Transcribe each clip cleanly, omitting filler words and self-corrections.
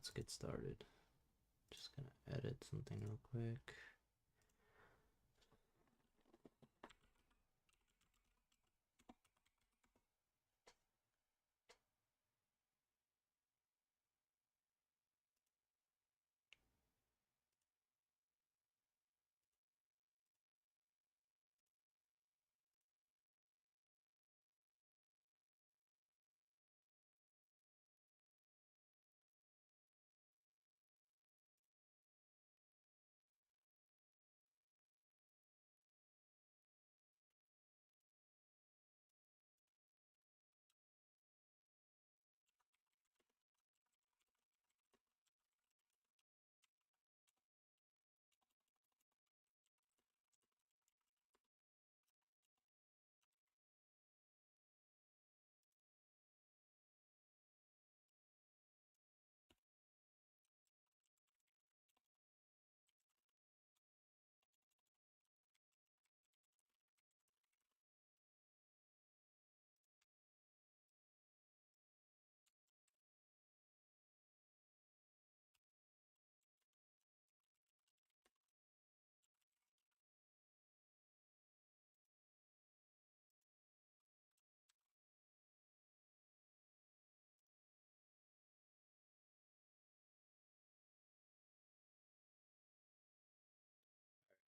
let's get started. Just gonna edit something real quick.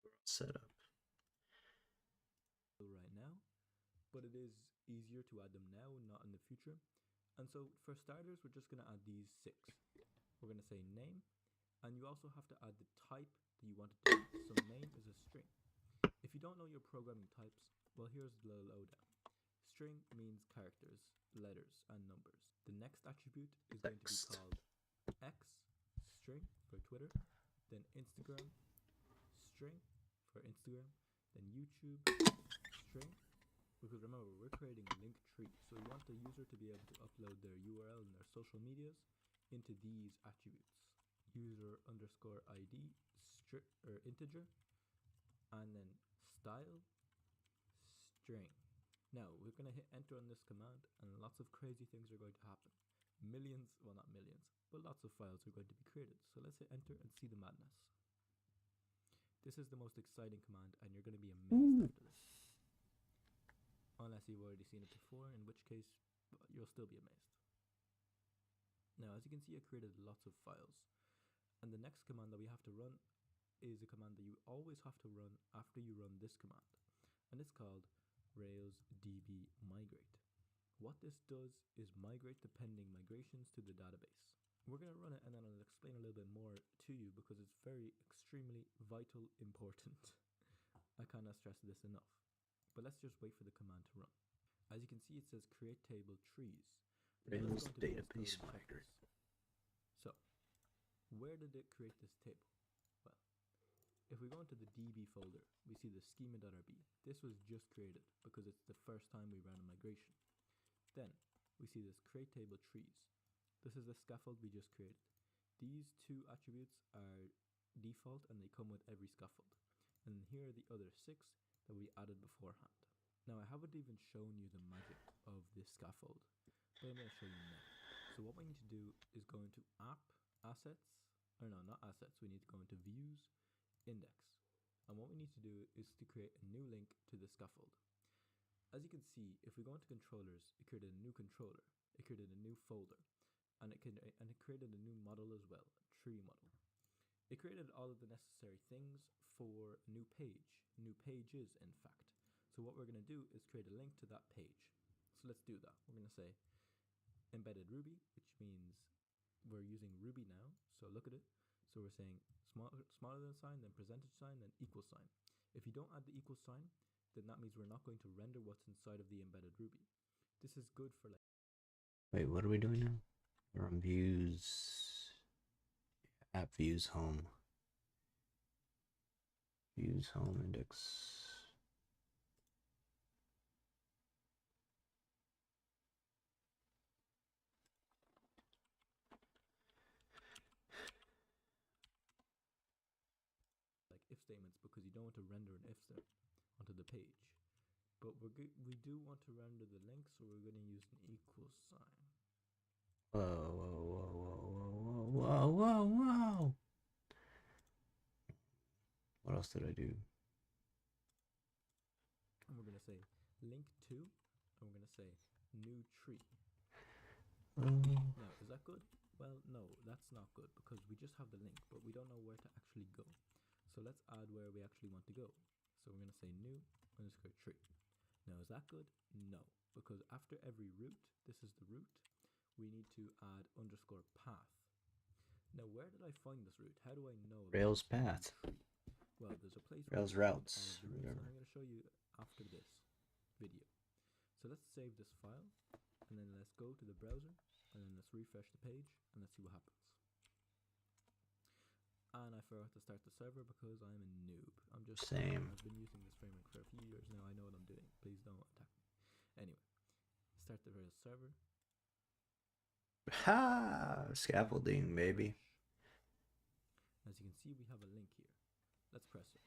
We're all set up. Right now, but it is easier to add them now, not in the future. And so for starters, we're just going to add these 6. We're going to say name, and you also have to add the type that you want it to be. So name is a string. If you don't know your programming types, well, here's the lowdown. String means characters, letters, and numbers. The next attribute is going to be called X, string for Twitter, then Instagram, string for Instagram, then YouTube, string, because remember, we're creating a link tree, so we want the user to be able to upload their URL and their social medias into these attributes. User underscore ID, or integer, and then style, string. Now, we're going to hit enter on this command, and lots of crazy things are going to happen. Millions, well, not millions, but lots of files are going to be created. So let's hit enter and see the madness. This is the most exciting command, and you're going to be amazed after this. Unless you've already seen it before, in which case you'll still be amazed. Now, as you can see, I created lots of files. And the next command that we have to run is a command that you always have to run after you run this command. And it's called Rails DB migrate. What this does is migrate the pending migrations to the database. We're going to run it, and then I'll explain a little bit more to you because it's very extremely vital important. I cannot stress this enough. But let's just wait for the command to run. As you can see, it says create table trees. Rails database migrate. So, where did it create this table? Well, if we go into the DB folder, we see the schema.rb. This was just created because it's the first time we ran a migration. Then, we see this create table trees. This is the scaffold we just created. These 2 attributes are default and they come with every scaffold. And here are the other 6 that we added beforehand. Now, I haven't even shown you the magic of this scaffold, but I'm going to show you now. So what we need to do is go into assets, or no, not assets, we need to go into views, index. And what we need to do is to create a new link to the scaffold. As you can see, if we go into controllers, it created a new controller, it created a new folder, and it created a new model as well, a tree model. It created all of the necessary things for a new page, new pages in fact. So what we're going to do is create a link to that page. So let's do that. We're going to say embedded Ruby, which means we're using Ruby now. So look at it. So we're saying smaller than sign, then percentage sign, then equal sign. If you don't add the equal sign, then that means we're not going to render what's inside of the embedded Ruby. This is good for like... Wait, what are we doing now? We're on views, app views, home. Views, home, index. like if statements, because you don't want to render an if statement onto the page. But we do want to render the link, so we're going to use an equal sign. Whoa, whoa, whoa, whoa, whoa, whoa, Whoa, whoa, whoa. What else did I do? And we're going to say link to, and we're going to say new tree. Now, is that good? Well, no, that's not good because we just have the link, but we don't know where to actually go. So let's add where we actually want to go. So we're going to say new underscore tree. Now, is that good? No, because after every route, this is the route, we need to add underscore path. Now, where did I find this route? How do I know? Rails path. Well, there's a place Rails where routes. all of the routes, and I'm going to show you after this video. So let's save this file, and then let's go to the browser, and then let's refresh the page, and let's see what happens. And I forgot to start the server because I'm a noob. I'm just Same. I've been using this framework for a few years now. I know what I'm doing. Please don't attack me. Anyway, start the Rails server. Ha! Scaffolding, baby. As you can see, we have a link here. Let's press it.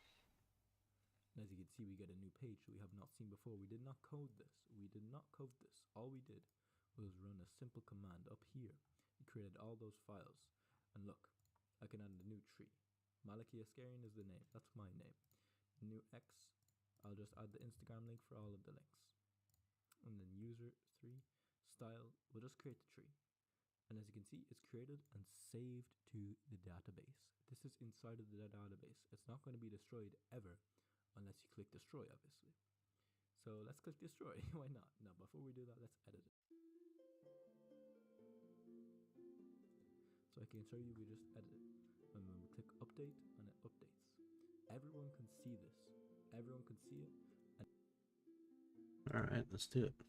And as you can see, we get a new page we have not seen before. We did not code this. We did not code this. All we did was run a simple command up here. It created all those files. And look, I can add a new tree. Malachi Rails is the name. That's my name. New X. I'll just add the Instagram link for all of the links. And then user 3 style. We'll just create the tree. And as you can see, it's created and saved to the database. This is inside of the database. It's not going to be destroyed ever unless you click destroy, obviously. So let's click destroy. Why not? Now, before we do that, let's edit it. So I can show you we just edit it. And when we click update, and it updates. Everyone can see this. Everyone can see it. All right, let's do it.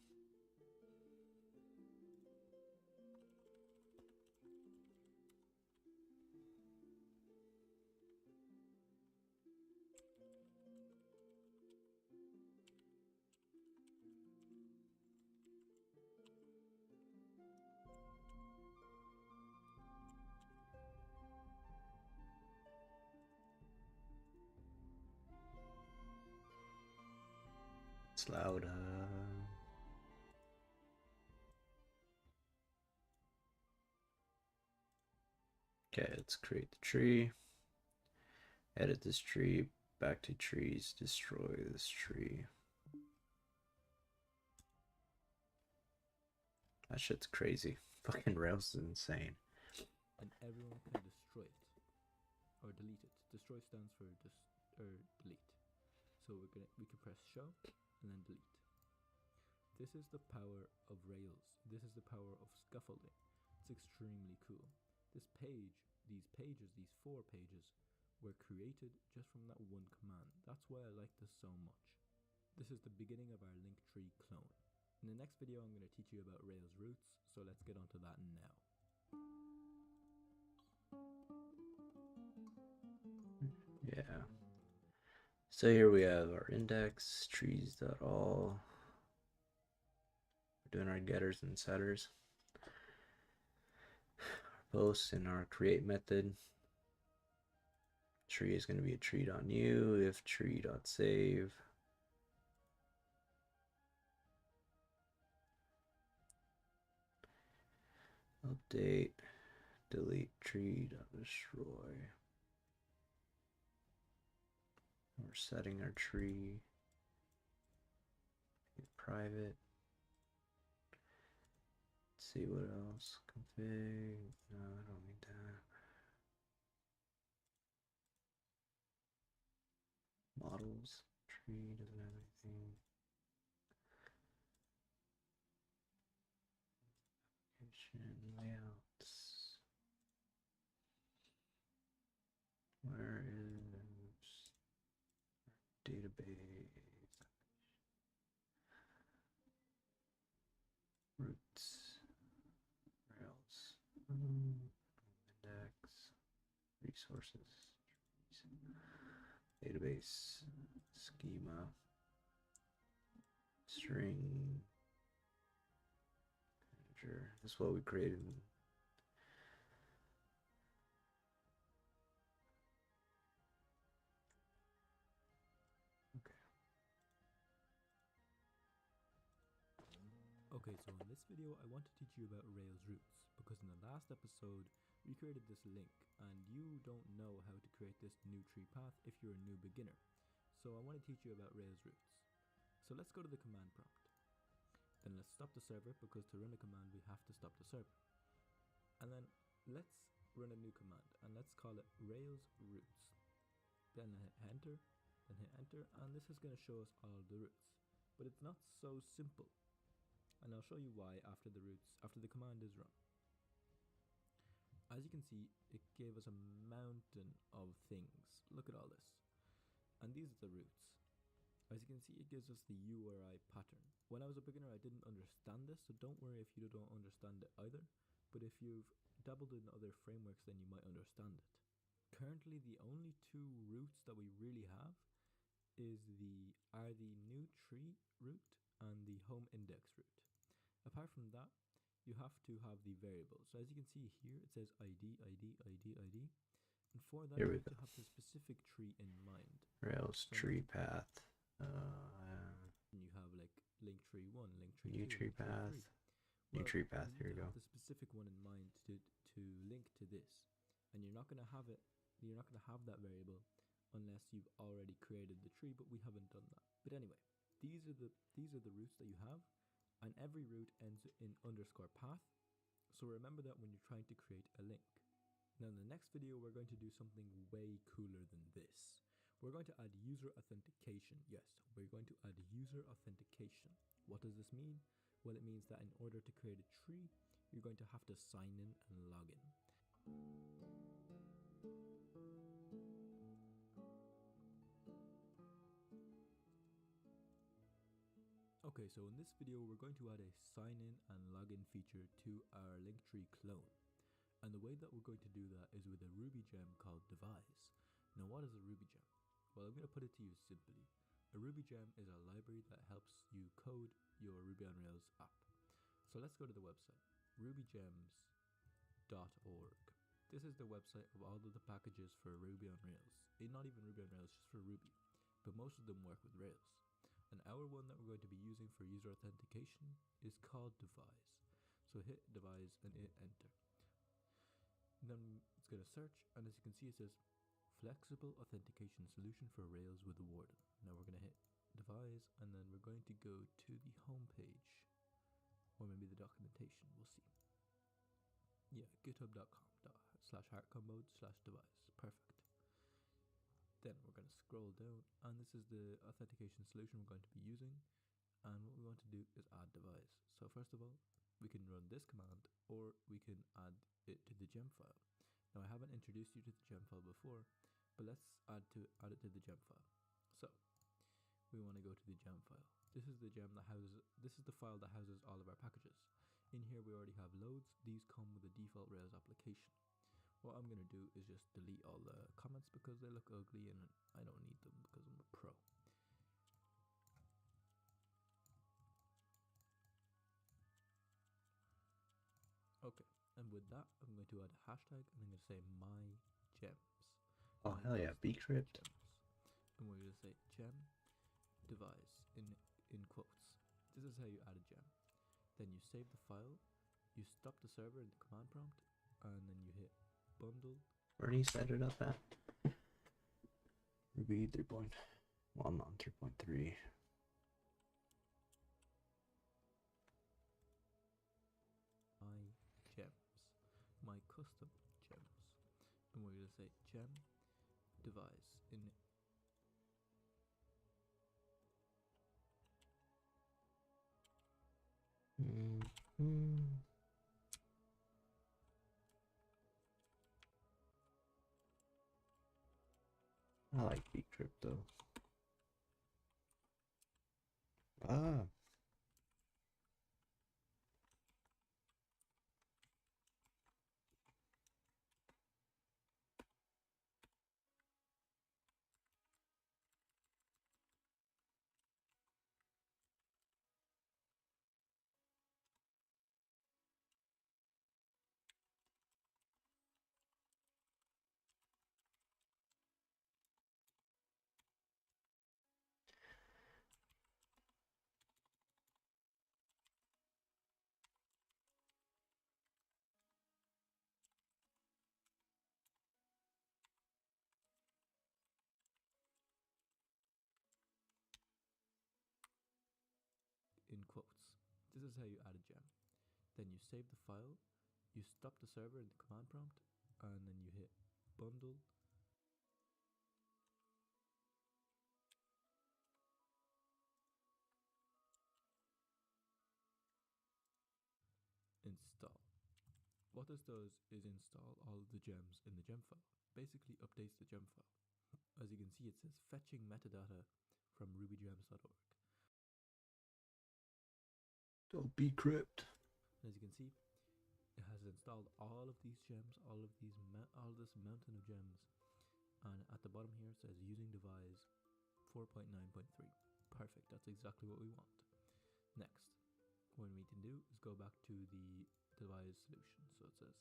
It's loud. Okay, let's create the tree. Edit this tree. Back to trees. Destroy this tree. That shit's crazy. Fucking Rails is insane. And everyone can destroy it. Or delete it. Destroy stands for delete. So we can press show and then delete. This is the power of Rails. This is the power of scaffolding. It's extremely cool. This page, these 4 pages, were created just from that one command. That's why I like this so much. This is the beginning of our Linktree clone. In the next video, I'm going to teach you about Rails roots, so let's get onto that now. Yeah. So here we have our index, trees.all. We're doing our getters and setters. Our posts and our create method. Tree is going to be a tree.new, if tree.save. Update, delete tree.destroy. We're setting our tree. Private. Let's see what else. Config. No, I don't need that. Models. Tree doesn't have anything. Application layouts. Where is database? Roots. Rails. Index. Resources. Database. Schema. String. Manager. That's what we created. Okay, so in this video I want to teach you about Rails roots, because in the last episode we created this link and you don't know how to create this new tree path if you're a new beginner. So I want to teach you about Rails roots. So let's go to the command prompt. Then let's stop the server, because to run a command we have to stop the server. And then let's run a new command and let's call it Rails roots. Then hit enter, and this is going to show us all the roots. But it's not so simple. And I'll show you why after the command is run. As you can see, it gave us a mountain of things. Look at all this. And these are the roots. As you can see, it gives us the URI pattern. When I was a beginner, I didn't understand this, so don't worry if you don't understand it either. But if you've dabbled in other frameworks, then you might understand it. Currently, the only two roots that we really have are the new tree root and the home index root. Apart from that, you have to have the variables. So as you can see here, it says ID, ID, ID, ID. And for that, you have to have the specific tree in mind. Rails so tree path. You have like link tree 1, link tree new 2, tree path. New tree path, here we go. The specific one in mind to link to this. And you're not going to have that variable unless you've already created the tree, but we haven't done that. But anyway, these are the roots that you have. And every root ends in underscore path, so remember that when you're trying to create a link. Now in the next video we're going to do something way cooler than this. We're going to add user authentication. Yes, we're going to add user authentication. What does this mean? Well, it means that in order to create a tree, you're going to have to sign in and log in. Okay, so in this video we're going to add a sign in and login feature to our Linktree clone. And the way that we're going to do that is with a Ruby gem called devise. Now what is a Ruby gem? Well, I'm going to put it to you simply. A Ruby gem is a library that helps you code your Ruby on Rails app. So let's go to the website, rubygems.org. This is the website of all of the packages for Ruby on Rails. Not even Ruby on Rails, just for Ruby. But most of them work with Rails. And our one that we're going to be using for user authentication is called devise. So hit devise and hit enter. And then it's going to search, and as you can see it says flexible authentication solution for Rails with Warden. Now we're going to hit devise, and then we're going to go to the home page, or maybe the documentation, we'll see. Yeah, github.com/heartcombode/devise. Perfect. Then we're going to scroll down, and this is the authentication solution we're going to be using. And what we want to do is add devise. So first of all, we can run this command, or we can add it to the gem file. Now I haven't introduced you to the gem file before, but let's add it to the gem file. So we want to go to the gem file. This is the file that houses all of our packages. In here we already have loads. These come with a default Rails application. What I'm going to do is just delete all the comments because they look ugly and I don't need them because I'm a pro. Okay, and with that, I'm going to add a hashtag and I'm going to say my gems. Oh, hell yeah, bcrypt. And we're going to say gem devise in quotes. This is how you add a gem. Then you save the file, you stop the server in the command prompt, and then you hit bundle. Where do you set it up at? Ruby 3.1 on 3.3. My gems, my custom gems, and we're going to say gem devise in. I like bcrypt though. Ah. This is how you add a gem. Then you save the file, you stop the server in the command prompt, and then you hit bundle. Install. What this does is install all of the gems in the gem file. Basically updates the gem file. As you can see, it says fetching metadata from rubygems.org. Don't be crypt. As you can see, it has installed all of these gems, all this mountain of gems, and at the bottom here it says using device 4.9.3. Perfect, that's exactly what we want. Next, what we need to do is go back to the device solution. So it says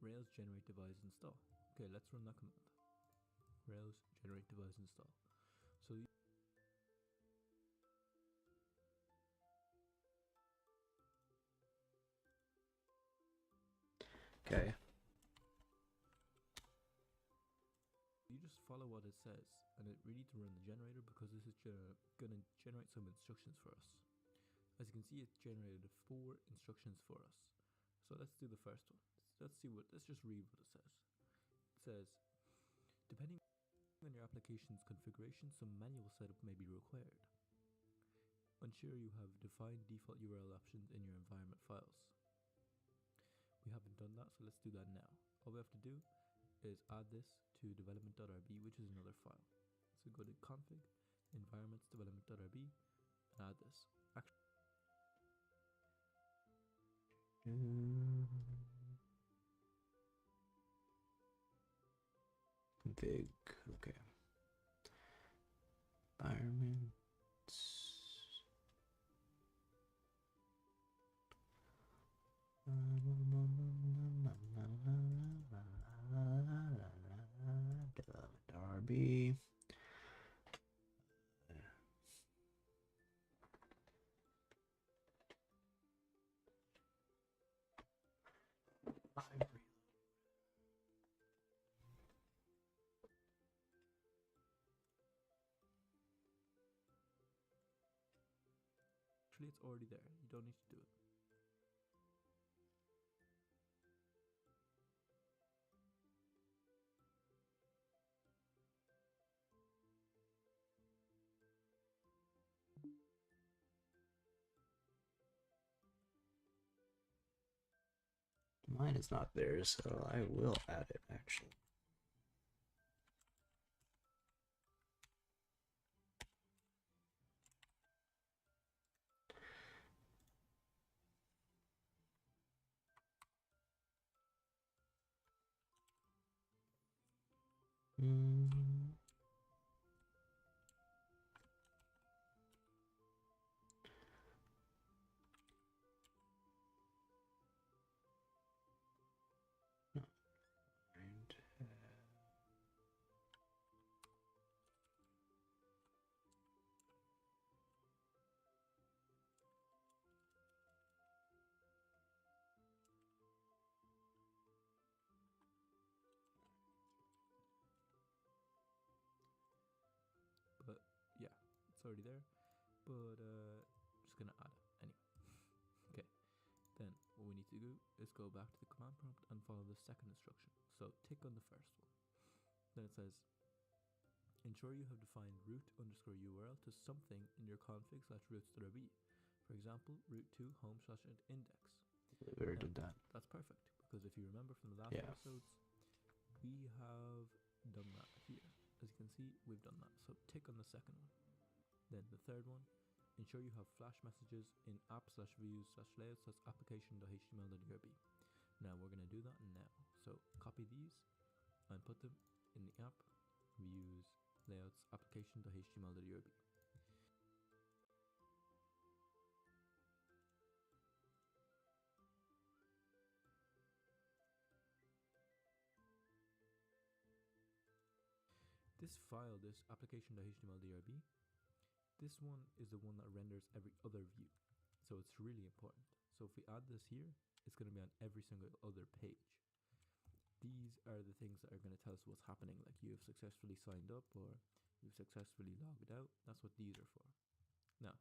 Rails generate device install. Okay, let's run that command. Rails generate device install. So Okay. you just follow what it says, and we need to run the generator because this is gonna generate some instructions for us. As you can see, it generated 4 instructions for us. So let's do the first one. Let's just read what it says. It says, depending on your application's configuration, some manual setup may be required. Ensure you have defined default URL options in your environment files. We haven't done that, so let's do that now. All we have to do is add this to development.rb, which is another file. So go to config, environments, development.rb, and add this. Config. Okay. Environments. RB. Actually, it's already there. You don't need to do it. Mine is not there, so I will add it actually. And But yeah, it's already there. But just gonna add it anyway. Okay. Then what we need to do is go back to the command prompt and follow the second instruction. So tick on the first one. Then it says, ensure you have defined root_URL to something in your config/routes.rb. For example, root2 home/index. we already did that. That's perfect, because if you remember from the last episodes, we have done that here. As you can see, we've done that. So tick on the second one. Then the third one, ensure you have flash messages in app/views/layouts/application.html.erb. Now we're going to do that now. So copy these and put them in the app, views, layouts, application.html.erb. This file, this application.html.erb, this one is the one that renders every other view. So it's really important. So if we add this here, it's going to be on every single other page. These are the things that are going to tell us what's happening, like you have successfully signed up or you've successfully logged out. That's what these are for. Now,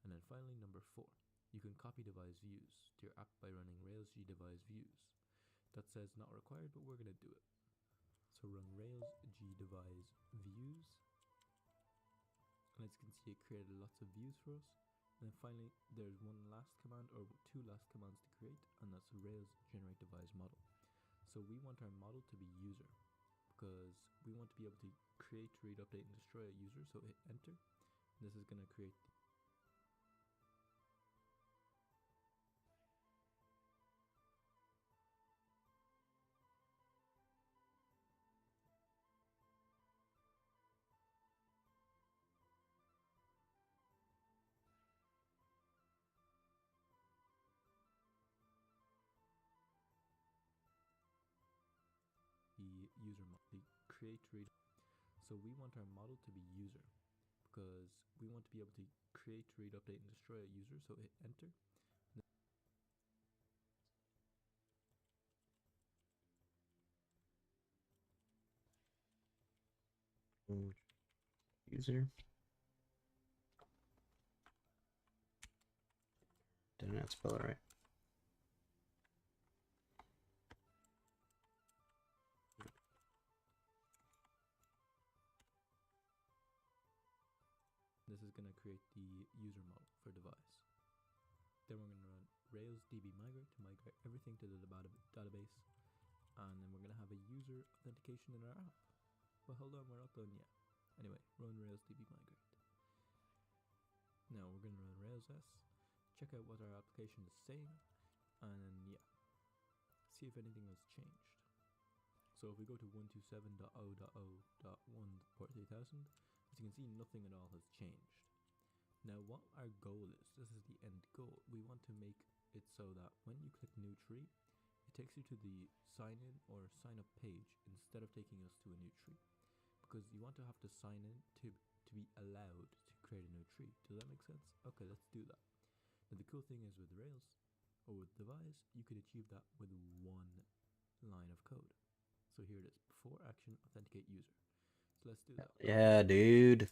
And then finally, number 4, you can copy devise views to your app by running Rails G devise views. That says not required, but we're going to do it. So run Rails G devise views. And as you can see, it created lots of views for us. And then finally, there's one last command, or 2 last commands to create, and that's Rails generate devise model. So we want our model to be user, because we want to be able to create, read, update, and destroy a user. So hit enter. This is going to create the user model, the create, read. So we want our model to be user, because we want to be able to create, read, update, and destroy a user. So hit enter. User. Did not spell it right. This is going to create the user model for device. Then we're going to run Rails DB migrate to migrate everything to the database. And then we're going to have a user authentication in our app. But hold on, we're not done yet. Anyway, run Rails DB migrate. Now we're going to run Rails S, check out what our application is saying, and then see if anything has changed. So if we go to 127.0.0.1 port 3000, as you can see, nothing at all has changed. Now what our goal is, this is the end goal, we want to make it so that when you click new tree, it takes you to the sign in or sign up page instead of taking us to a new tree. Because you want to have to sign in to be allowed to create a new tree. Does that make sense? Okay, let's do that. Now the cool thing is with Rails or with devise, you could achieve that with one line of code. So here it is, before action, authenticate user. So let's do that. Yeah, dude.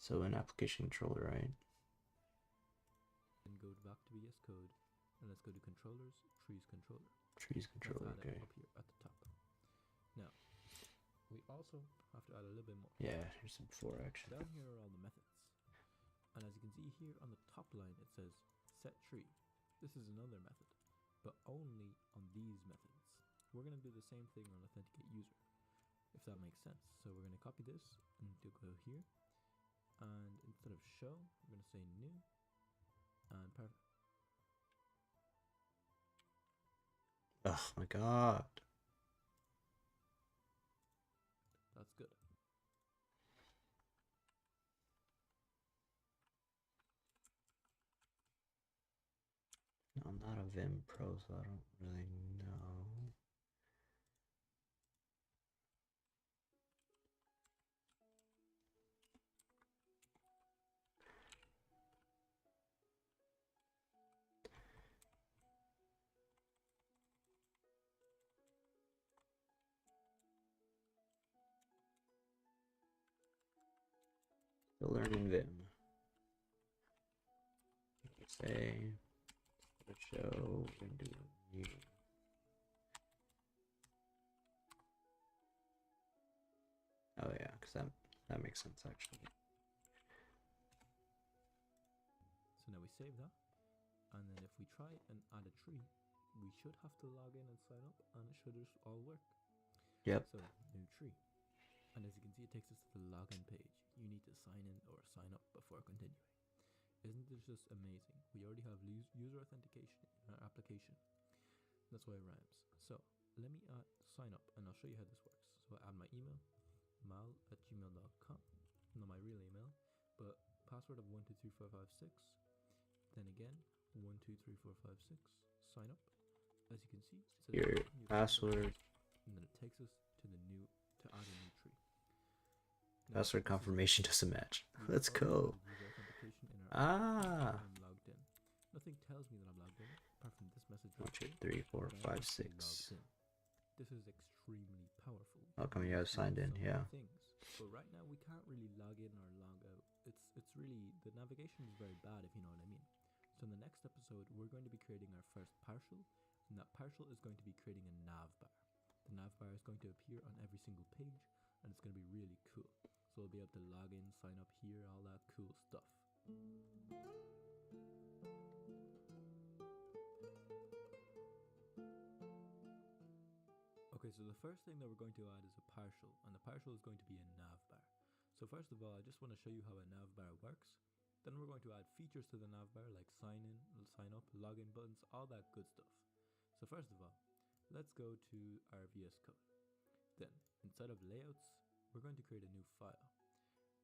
So an application controller, right? And go back to VS Code, and let's go to controllers, trees controller. Trees controller, let's add okay. it up here at the top. Now, we also have to add a little bit more. Yeah, here's some before action. Down here are all the methods. And as you can see here on the top line, it says set tree. This is another method, but only on these methods. We're going to do the same thing on authenticate user, if that makes sense. So we're going to copy this and go here. And instead of show, we're going to say new and perfect. Oh my god. That's good. I'm not a Vim pro, so I don't really know. Still learning Vim. Say, show, and do new. Oh yeah, because that makes sense actually. So now we save that, and then if we try and add a tree, we should have to log in and sign up, and it should just all work. Yep. So new tree, and as you can see, it takes us to the login page. You need to sign in or sign up before continuing. Isn't this just amazing? We already have user authentication in our application. That's why it rhymes. So let me sign up, and I'll show you how this works. So I add my email, mal@gmail.com, not my real email, but password of 123456. Then again, 123456. Sign up. As you can see, it says Your password. and then it takes us to the new to add a new tree. Password confirmation doesn't match. We've Let's already go. added user authentication in our Ah. I'm logged in. Nothing tells me that I'm logged in, apart from this message 1, right 2, here, 3, 4, that I'm 5, actually 6. logged in. This is extremely powerful. How come you It have signed in? so Yeah. many things. But right now we can't really log in or log out. It's really, the navigation is very bad, if you know what I mean. So in the next episode, we're going to be creating our first partial, and that partial is going to be creating a nav bar. The nav bar is going to appear on every single page, and it's going to be really cool. So we'll be able to log in, sign up here, all that cool stuff. Okay, so the first thing that we're going to add is a partial, and the partial is going to be a nav bar. So first of all, I just want to show you how a nav bar works. Then we're going to add features to the nav bar like sign in, sign up, login buttons, all that good stuff. So first of all, let's go to our VS Code. Then, inside of layouts, we're going to create a new file.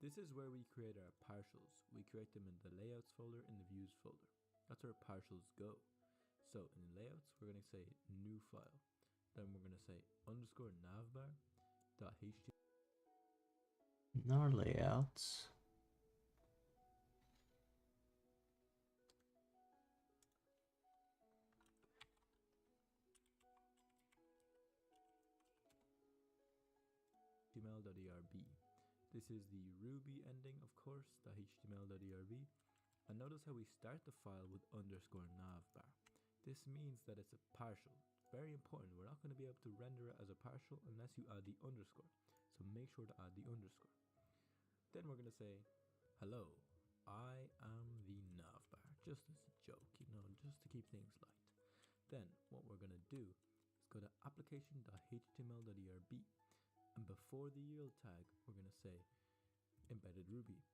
This is where we create our partials. We create them in the layouts folder, in the views folder. That's where partials go. So in layouts, we're going to say new file. Then we're going to say underscore navbar.html. In our layouts. HTML.erb. This is the Ruby ending, of course, .html.erb. And notice how we start the file with underscore navbar. This means that it's a partial. It's very important. We're not going to be able to render it as a partial unless you add the underscore. So make sure to add the underscore. Then we're going to say, hello, I am the navbar. Just as a joke, just to keep things light. Then what we're going to do is go to application.html.erb. And before the yield tag, we're going to say embedded Ruby =,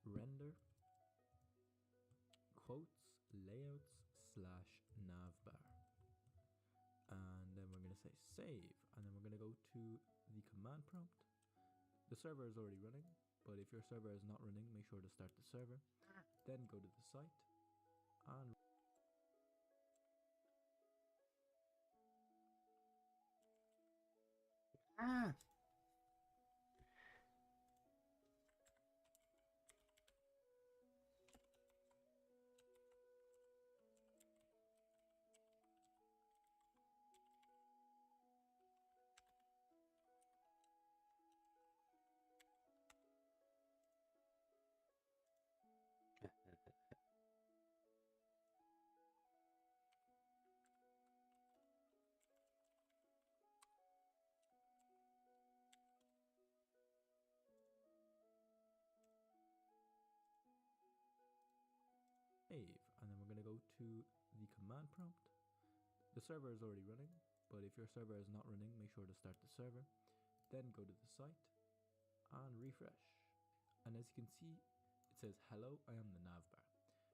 render quotes layouts / navbar. And then we're going to say save. And then we're going to go to the command prompt. The server is already running, but if your server is not running, make sure to start the server. Then go to the site and save. And then we're going to go to the command prompt. The server is already running, but if your server is not running, make sure to start the server. Then go to the site and refresh. And as you can see, it says, hello, I am the navbar.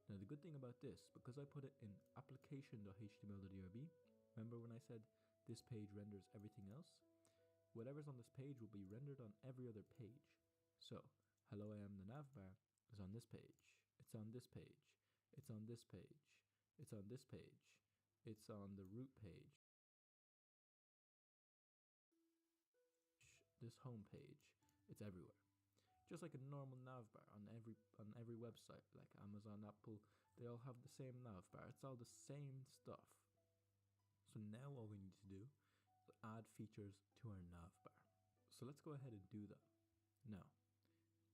Now the good thing about this, because I put it in application.html.erb, remember when I said this page renders everything else? Whatever's on this page will be rendered on every other page. So, hello, I am the navbar is on this page. It's on this page. It's on this page. It's on this page. It's on the root page. This home page. It's everywhere. Just like a normal navbar on every website, like Amazon, Apple, they all have the same navbar. It's all the same stuff. So now all we need to do is add features to our navbar. So let's go ahead and do that. Now,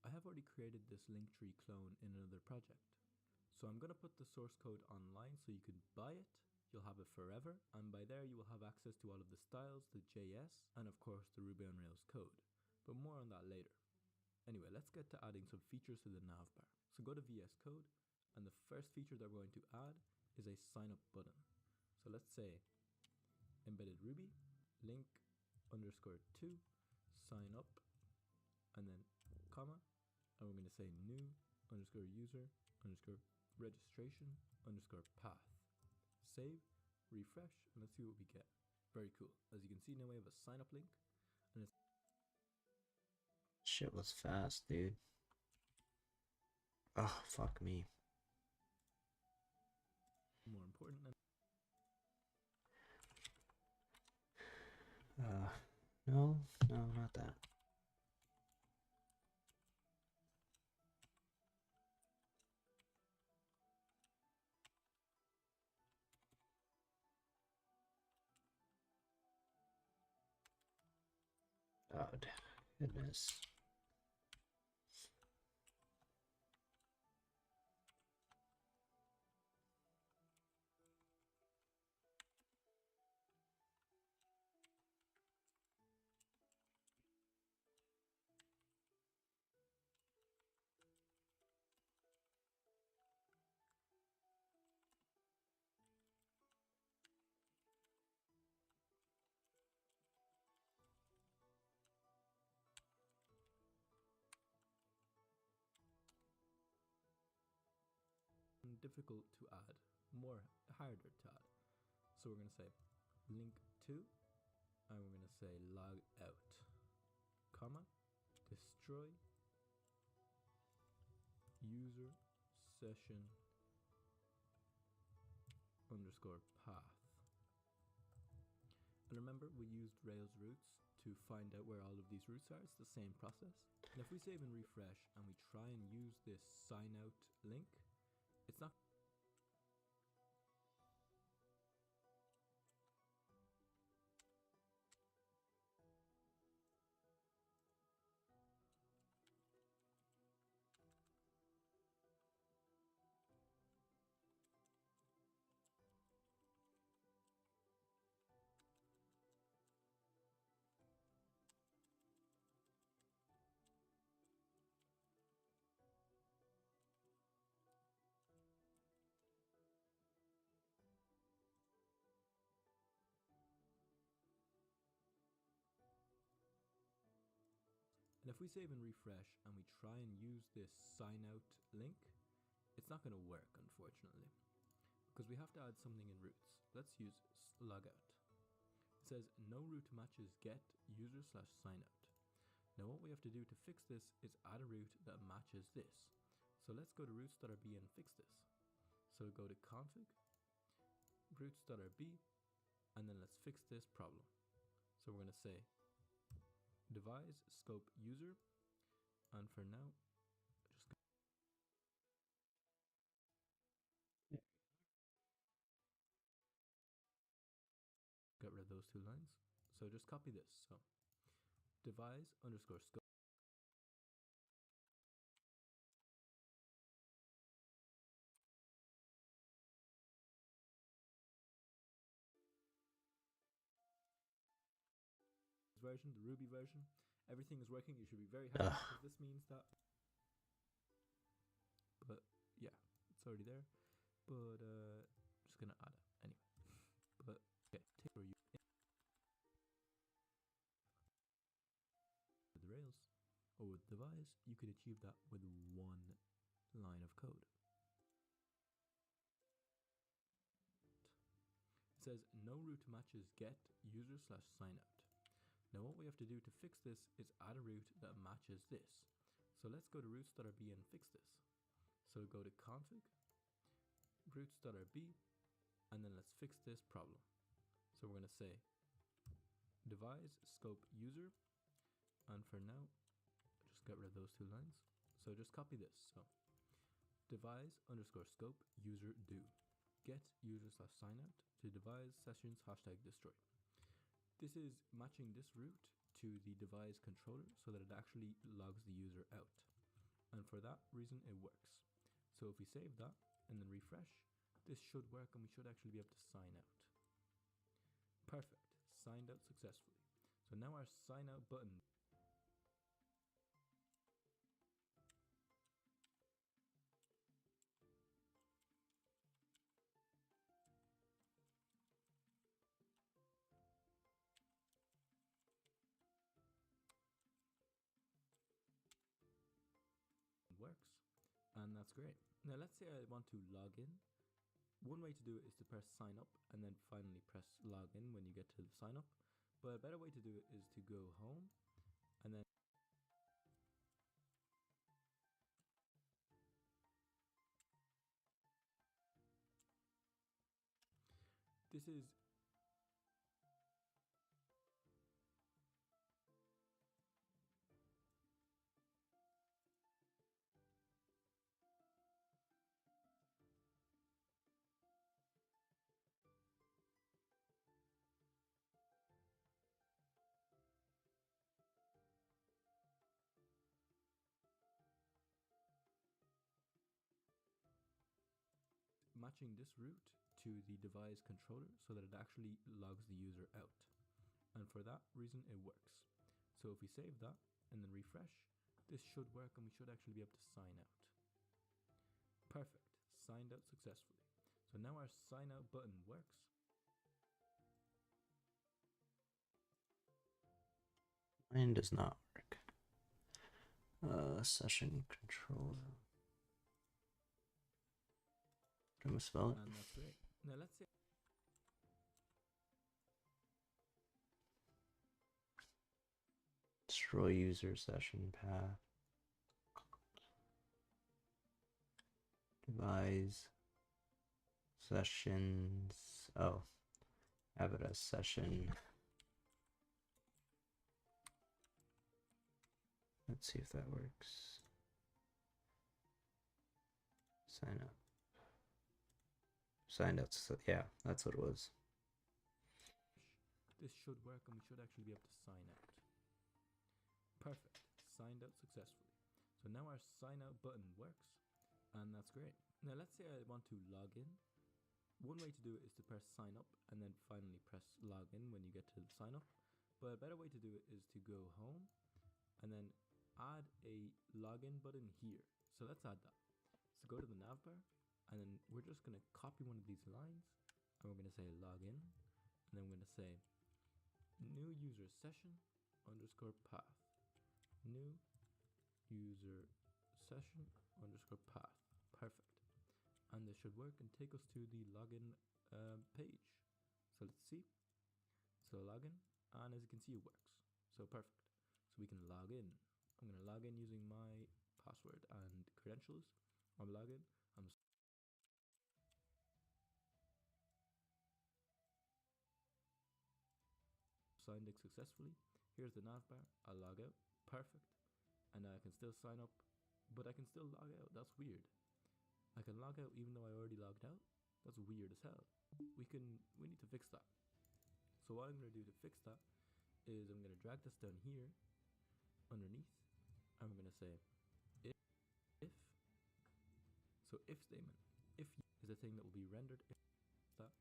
I have already created this Linktree clone in another project. So I'm going to put the source code online so you can buy it. You'll have it forever, and by there you will have access to all of the styles, the JS, and of course the Ruby on Rails code. But more on that later. Anyway, let's get to adding some features to the navbar. So go to VS Code, and the first feature that we're going to add is a sign up button. So let's say embedded Ruby link _to sign up, and then comma, and we're going to say new _user _registration _path. Save, refresh, and let's see what we get. Very cool. As you can see now we have a sign up link, and it's Shit was fast, dude. Oh, fuck me. more important than No, no, not that. God, goodness. Difficult to add, more harder to add. So we're going to say link to, and we're going to say log out, comma, destroy user session underscore path. And remember, we used Rails roots to find out where all of these roots are. It's the same process. And if we save and refresh and we try and use this sign out link, it's not. And if we save and refresh and we try and use this sign out link, it's not going to work, unfortunately, because we have to add something in roots. Let's use logout. It says no root matches get user slash sign out. Now what we have to do to fix this is add a root that matches this. So let's go to roots.rb and fix this. So go to config, roots.rb, and then let's fix this problem. So we're going to say devise scope user, and for now, just get rid of those two lines. So just copy this. So devise underscore scope. Version, the Ruby version, everything is working. You should be very happy because this means that. But yeah, it's already there. But just gonna add it anyway. But okay, take for you with Rails or with devise, you could achieve that with one line of code. It says no root matches get user slash sign out. Now what we have to do to fix this is add a root that matches this. So let's go to roots.rb and fix this. So go to config, roots.rb, and then let's fix this problem. So we're going to say devise scope user, and for now, just get rid of those two lines. So just copy this. So devise underscore scope user do, get user slash sign out to devise sessions hashtag destroy. This is matching this route to the devise controller so that it actually logs the user out. And for that reason, it works. So if we save that and then refresh, this should work and we should actually be able to sign out. Perfect. Signed out successfully. So now our sign out button works, and that's great. Now let's say I want to log in. One way to do it is to press sign up and then finally press log in when you get to the sign up. But a better way to do it is to go home and then this is matching this route to the device controller so that it actually logs the user out. And for that reason, it works. So if we save that and then refresh, this should work and we should actually be able to sign out. Perfect, signed out successfully. So now our sign out button works. Mine does not work. Session controller. Can I spell it? And that's great. Now let's say Destroy user session path. Devise sessions. Oh, have it as session. Let's see if that works. Sign up. Signed out. So yeah, that's what it was. this should work and we should actually be able to sign out. Perfect, signed out successfully. So now our sign out button works and that's great. Now let's say I want to log in. One way to do it is to press sign up and then finally press log in when you get to sign up. But a better way to do it is to go home and then add a login button here. So let's add that. So go to the nav bar and then we're just going to copy one of these lines and we're going to say login and then we're going to say new user session underscore path. New user session underscore path. Perfect. And this should work and take us to the login page. So let's see. So login, and as you can see, it works. So perfect. So we can log in. I'm going to log in using my password and credentials. I'm logged in. I'm signed in successfully. Here's the nav bar. I'll log out. Perfect. And I can still sign up, but I can still log out. That's weird. I can log out even though I already logged out. That's weird as hell. We need to fix that. So what I'm going to do to fix that is I'm going to drag this down here underneath and we're going to say if so if statement if is a thing that will be rendered. If that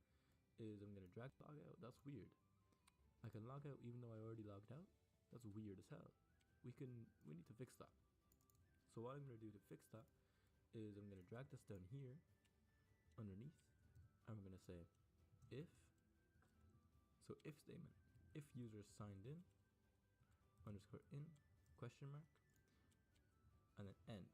is I'm going to drag log out. That's weird. I can log out even though I already logged out. That's weird as hell. We need to fix that. So what I'm going to do to fix that is I'm going to drag this down here underneath and we're going to say if statement if user signed in underscore in question mark and then end.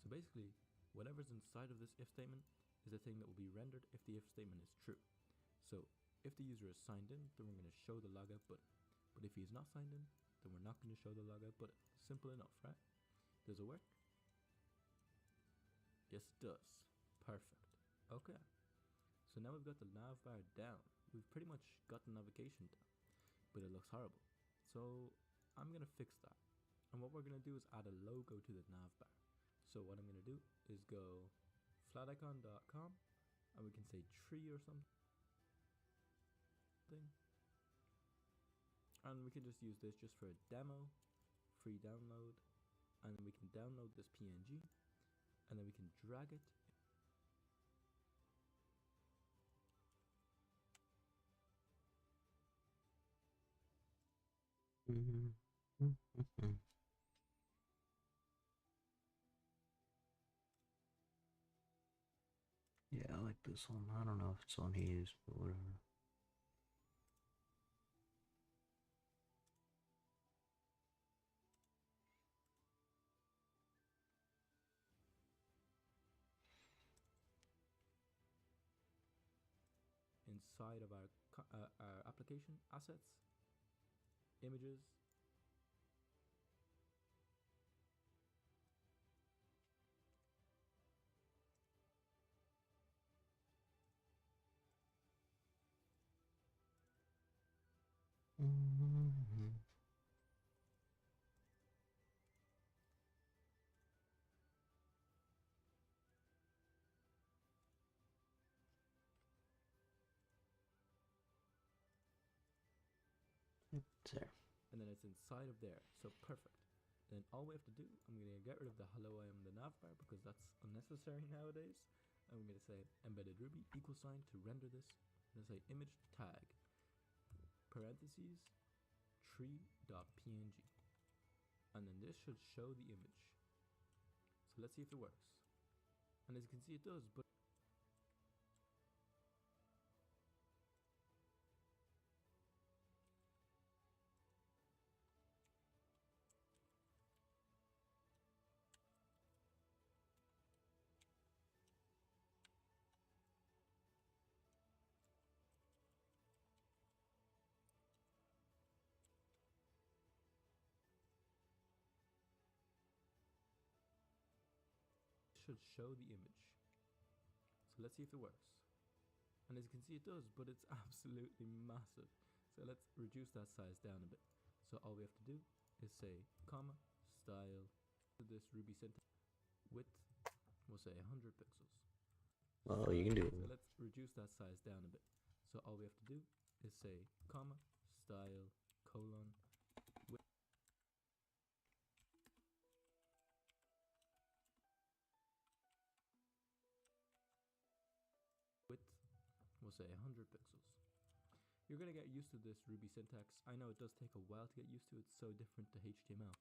So basically whatever's inside of this if statement is the thing that will be rendered if the if statement is true. So if the user is signed in, then we're going to show the logout button, but if he is not signed in, then we're not going to show the logout button. Simple enough, right? Does it work? Yes, it does. Perfect. Okay. So now we've got the nav bar down. We've pretty much got the navigation down, but it looks horrible. So I'm going to fix that. And what we're going to do is add a logo to the nav bar. So what I'm going to do is go flaticon.com and we can say tree or something. And we can just use this just for a demo, free download. And then we can download this PNG and then we can drag it. Yeah, I like this one. I don't know if it's on his, but whatever. Inside of our application assets, images, There. and then it's inside of there. So perfect. Then all we have to do, I'm going to get rid of the hello I am the nav bar because that's unnecessary nowadays. I'm going to say embedded Ruby equal sign to render this. I'm going to say image tag parentheses tree.png, and then this should show the image. So let's see if it works. And as you can see, it does, but should show the image. So let's see if it works. And as you can see, it does, but it's absolutely massive. So let's reduce that size down a bit. So all we have to do is say comma style to this Ruby syntax width, we'll say 100 pixels. Well, you can do So it. let's reduce that size down a bit. So all we have to do is say comma style colon width, we'll say 100 pixels. You're going to get used to this Ruby syntax. I know it does take a while to get used to. It's so different to HTML.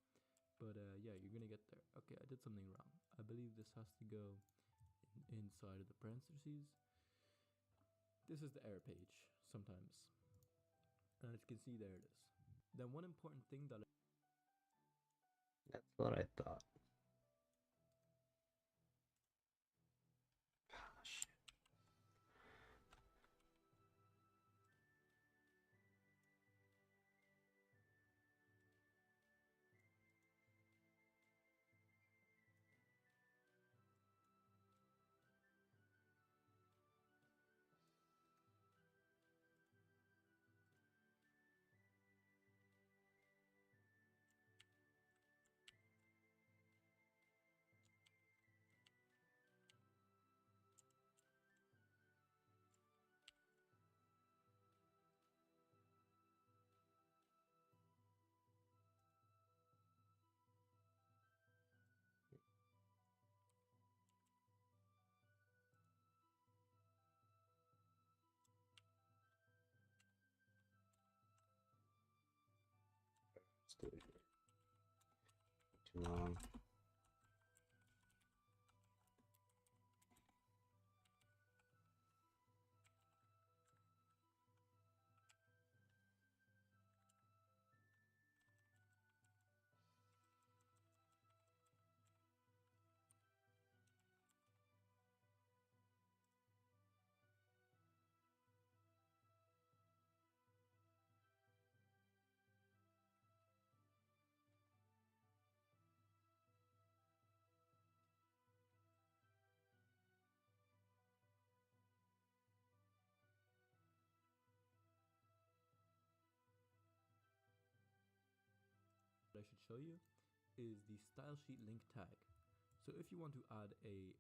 But yeah, you're going to get there. Okay, I did something wrong. I believe this has to go inside of the parentheses. This is the error page sometimes. And as you can see, there it is. Then one important thing that That's what I thought. Ah, shit. Let's do it here. Too long. I should show you is the style sheet link tag. So if you want to add a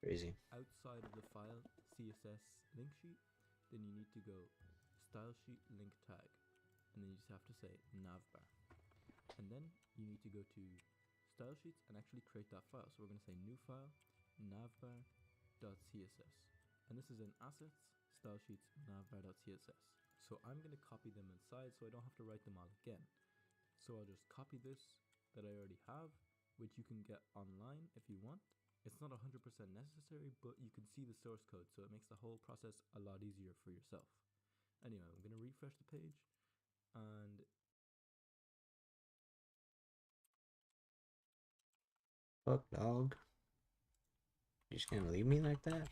Crazy. outside of the file CSS link sheet, then you need to go style sheet link tag, and then you just have to say navbar, and then you need to go to style sheets and actually create that file. So we're going to say new file navbar.css, and this is in assets style sheets navbar.css. So I'm going to copy them inside so I don't have to write them all again. So I'll just copy this that I already have, which you can get online if you want. It's not 100% necessary, but you can see the source code, so it makes the whole process a lot easier for yourself. Anyway, I'm going to refresh the page, and Fuck, dog. You just gonna leave me like that?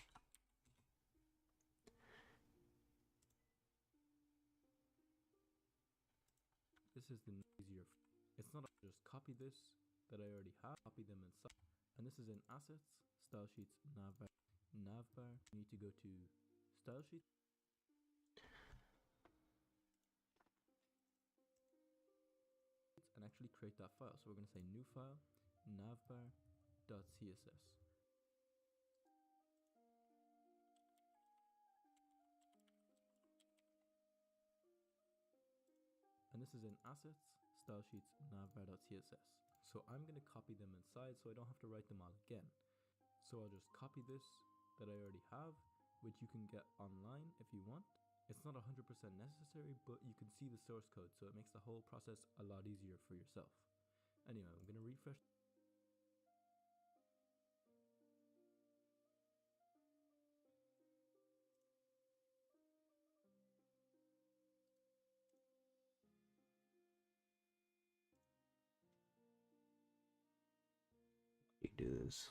this is the easier. It's not just copy this that I already have, copy them inside, and this is in assets, style sheets, navbar. You need to go to style sheet and actually create that file. So we're going to say new file, navbar.css. And this is in assets, style sheets, navbar.css. So I'm going to copy them inside so I don't have to write them all again. So I'll just copy this that I already have, which you can get online if you want. It's not 100% necessary, but you can see the source code, so it makes the whole process a lot easier for yourself. Anyway, I'm going to refresh. You do this.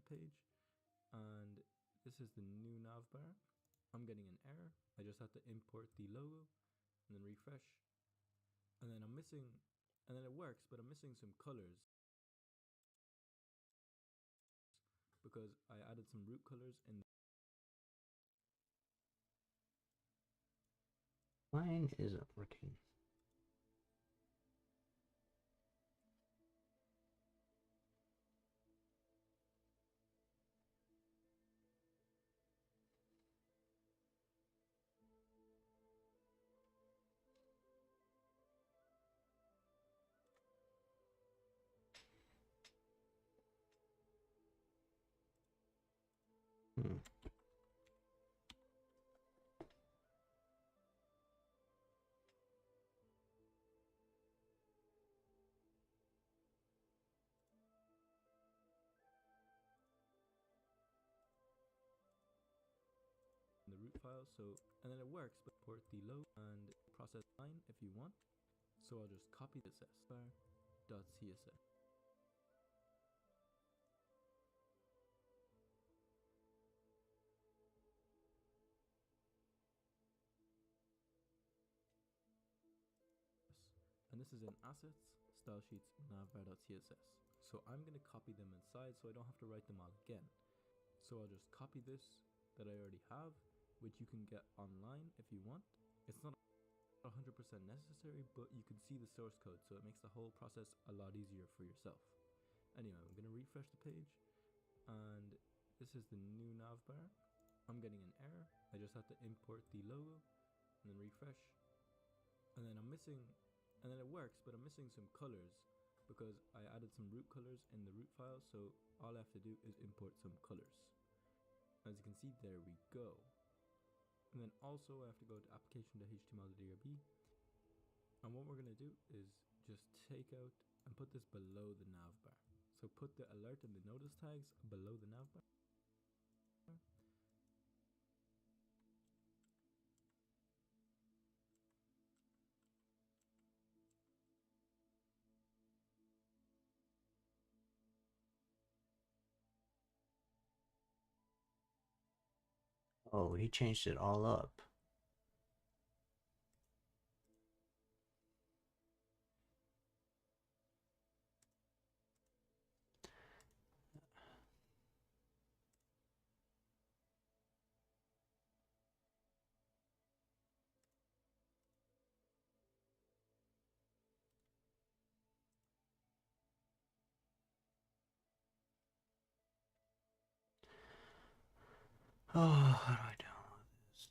Page, and this is the new navbar. I'm getting an error. I just have to import the logo and then refresh, and then I'm missing, and then it works, but I'm missing some colors because I added some root colors in. Mine isn't working. Hmm. The root file, so, and then it works, but import the logo and process line if you want. So I'll just copy this bar.css. And this is in assets, style sheets, navbar.css. So I'm going to copy them inside so I don't have to write them all again. So I'll just copy this that I already have, which you can get online if you want. It's not 100% necessary, but you can see the source code, so it makes the whole process a lot easier for yourself. Anyway, I'm going to refresh the page, and this this is the new navbar. I'm getting an error. I just have to import the logo and then refresh. And then I'm missing, and then it works, but I'm missing some colors because I added some root colors in the root file. So all I have to do is import some colors. As you can see, there we go. And then also I have to go to application.html.drb. And what we're going to do is just take out and put this below the navbar. So put the alert and the notice tags below the navbar. Oh, he changed it all up. Oh, how do I download this?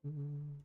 Mm.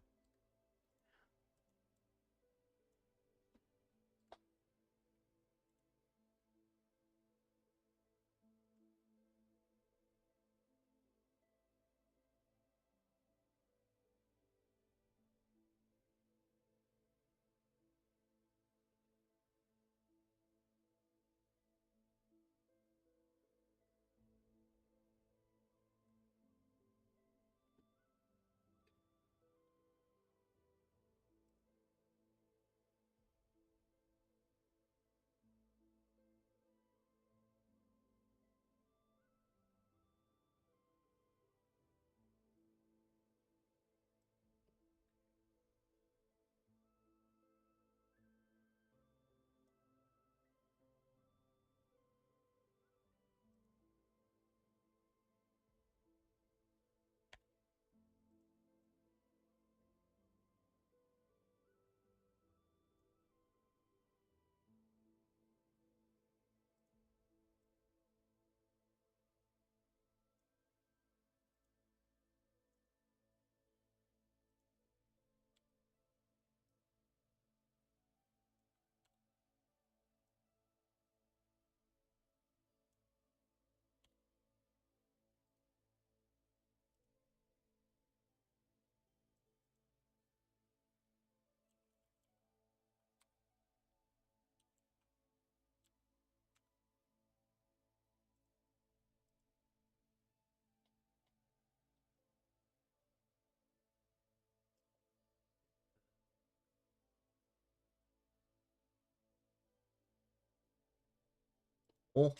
Oh,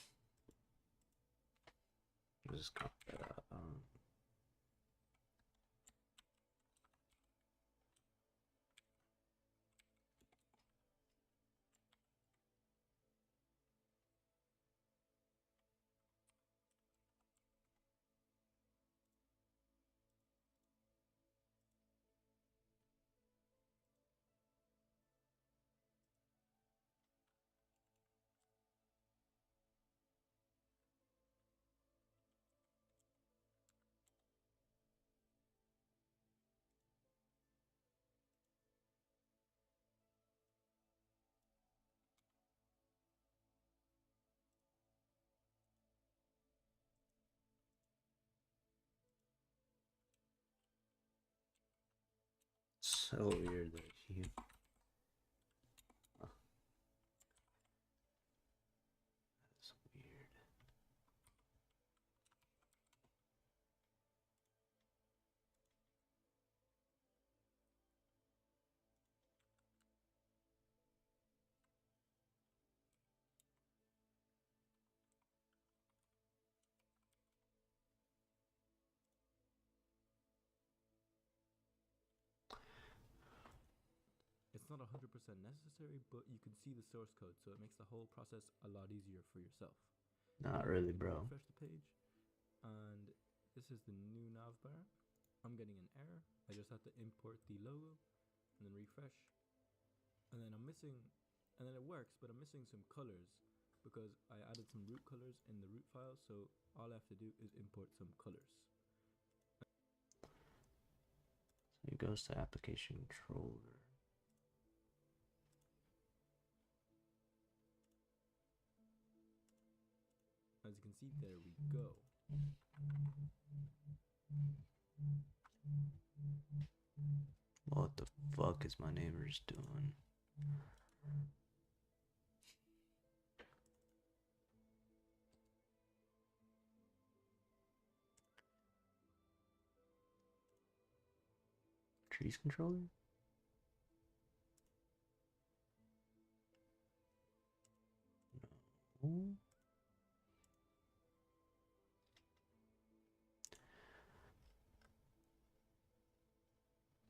just copy that out. So weird that you. Oh, that's weird. It's not 100% necessary, but you can see the source code, so it makes the whole process a lot easier for yourself. Not Now, really, I'm going to bro. refresh the page, and this is the new navbar. I'm getting an error. I just have to import the logo, and then refresh. And then I'm missing, and then it works, but I'm missing some colors because I added some root colors in the root file, so all I have to do is import some colors. It goes to application controller. As you can see, there we go. What the fuck is my neighbors doing? Trees controller? No.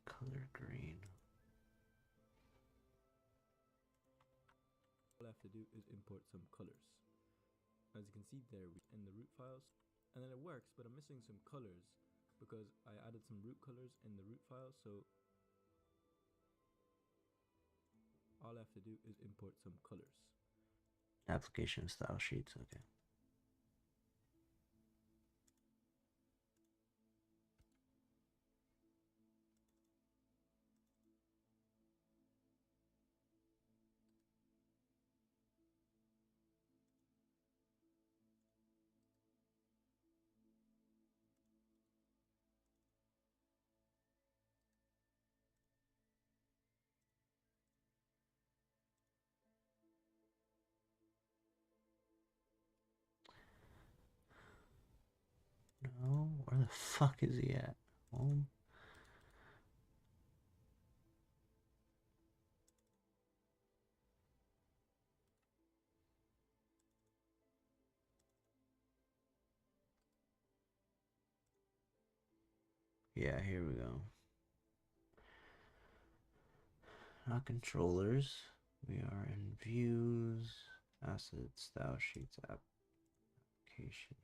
Color green. All I have to do is import some colors. As you can see there in the root files, and then it works, but I'm missing some colors because I added some root colors in the root file, so all I have to do is import some colors. Application style sheets, okay. No, where the fuck is he at? Home? Yeah, here we go. Not controllers. We are in views, assets, style sheets, application.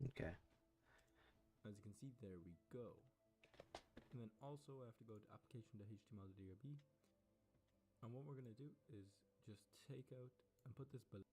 Okay. As you can see, there we go. And then also I have to go to application.html.drb. And what we're going to do is just take out and put this below.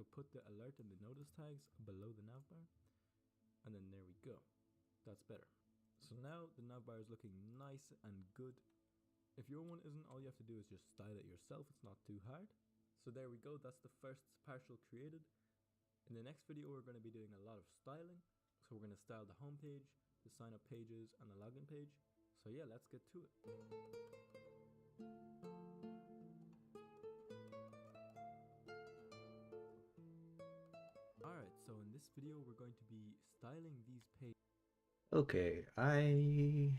So put the alert and the notice tags below the navbar, and then there we go. That's better. So now the navbar is looking nice and good. If your one isn't, all you have to do is just style it yourself. It's not too hard. So there we go. That's the first partial created. In the next video, we're going to be doing a lot of styling. So we're going to style the home page, the sign up pages, and the login page. So yeah, let's get to it. Alright, so in this video, we're going to be styling these pages. Okay, I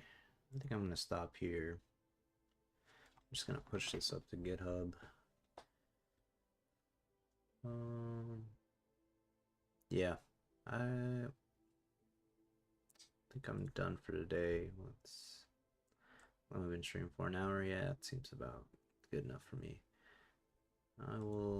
think I'm gonna stop here. I'm just gonna push this up to GitHub. Yeah, I think I'm done for today. I've been streaming for an hour. Yeah, it seems about good enough for me. I will